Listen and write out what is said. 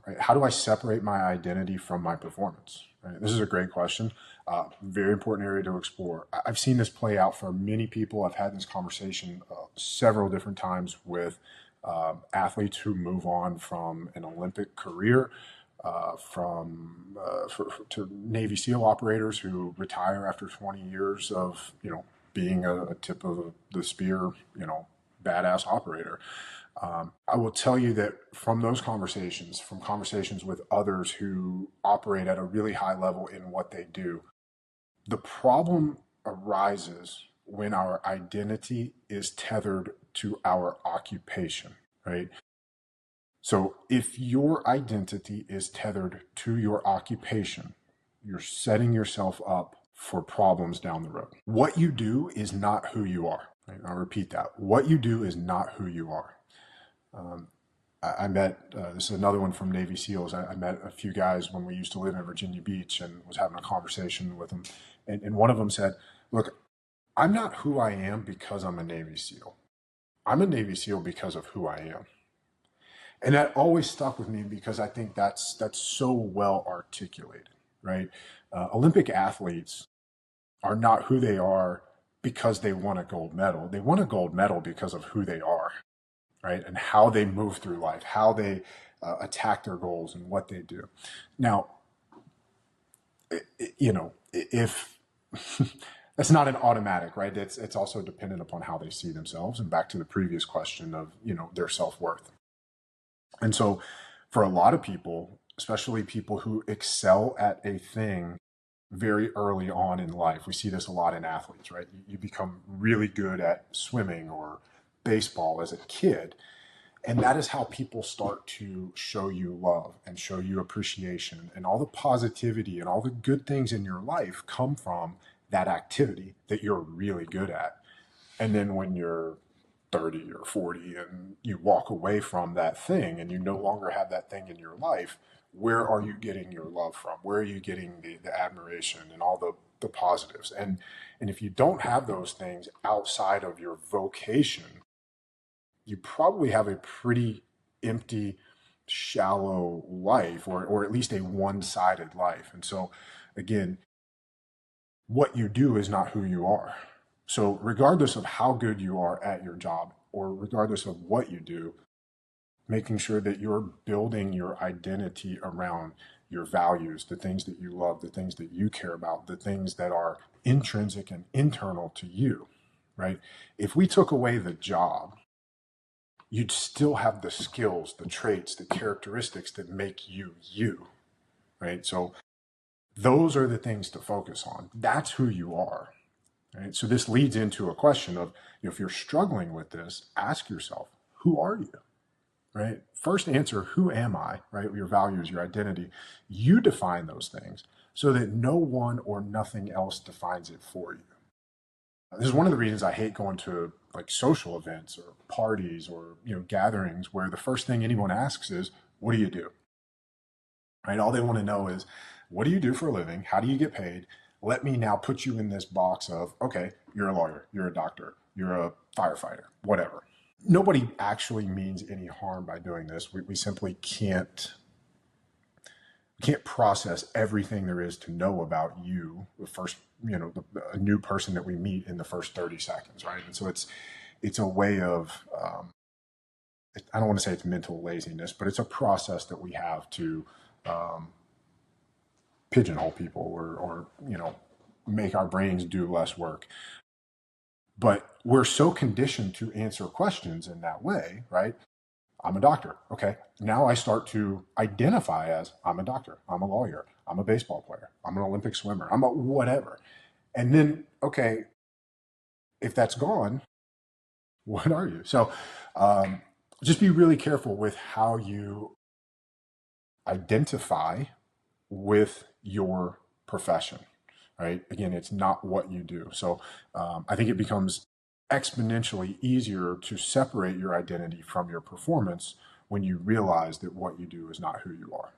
right? How do I separate my identity from my performance? Right? This is a great question. Very important area to explore. I've seen this play out for many people. I've had this conversation several different times with athletes who move on from an Olympic career, to Navy SEAL operators who retire after 20 years of being a tip of the spear, badass operator. I will tell you that from those conversations, from conversations with others who operate at a really high level in what they do, the problem arises when our identity is tethered to our occupation, right? So if your identity is tethered to your occupation, you're setting yourself up for problems down the road. What you do is not who you are. Right? I'll repeat that. What you do is not who you are. I met, this is another one from Navy SEALs. I met a few guys when we used to live in Virginia Beach and was having a conversation with them. And one of them said, look, I'm not who I am because I'm a Navy SEAL. I'm a Navy SEAL because of who I am. And that always stuck with me because I think that's so well articulated, right? Olympic athletes are not who they are because they won a gold medal. They won a gold medal because of who they are, right? And how they move through life, how they attack their goals and what they do. Now, if that's not an automatic, right? It's also dependent upon how they see themselves. And back to the previous question of, their self-worth. And so for a lot of people, especially people who excel at a thing very early on in life, we see this a lot in athletes, right? You become really good at swimming or baseball as a kid. And that is how people start to show you love and show you appreciation, and all the positivity and all the good things in your life come from that activity that you're really good at. And then when you're 30 or 40 and you walk away from that thing and you no longer have that thing in your life, where are you getting your love from? Where are you getting the admiration and all the positives? And if you don't have those things outside of your vocation, you probably have a pretty empty, shallow life, or at least a one-sided life. And so again, what you do is not who you are. So regardless of how good you are at your job, or regardless of what you do, making sure that you're building your identity around your values, the things that you love, the things that you care about, the things that are intrinsic and internal to you, right? If we took away the job, you'd still have the skills, the traits, the characteristics that make you you, right? So those are the things to focus on. That's who you are. Right? So this leads into a question of, if you're struggling with this, ask yourself, who are you? Right? First answer, who am I? Right? Your values, your identity. You define those things so that no one or nothing else defines it for you. This is one of the reasons I hate going to like social events or parties or gatherings where the first thing anyone asks is, what do you do? Right? All they want to know is, what do you do for a living? How do you get paid? Let me now put you in this box of, okay, you're a lawyer, you're a doctor, you're a firefighter, whatever. Nobody actually means any harm by doing this. We simply can't process everything there is to know about you, the first, a new person that we meet in the first 30 seconds, right? And so it's a way of, I don't want to say it's mental laziness, but it's a process that we have to pigeonhole people or make our brains do less work. But we're so conditioned to answer questions in that way, right? I'm a doctor. Okay. Now I start to identify as, I'm a doctor, I'm a lawyer, I'm a baseball player, I'm an Olympic swimmer, I'm a whatever. And then, okay, if that's gone, what are you? So just be really careful with how you identify with your profession, right? Again, it's not what you do. So I think it becomes exponentially easier to separate your identity from your performance when you realize that what you do is not who you are.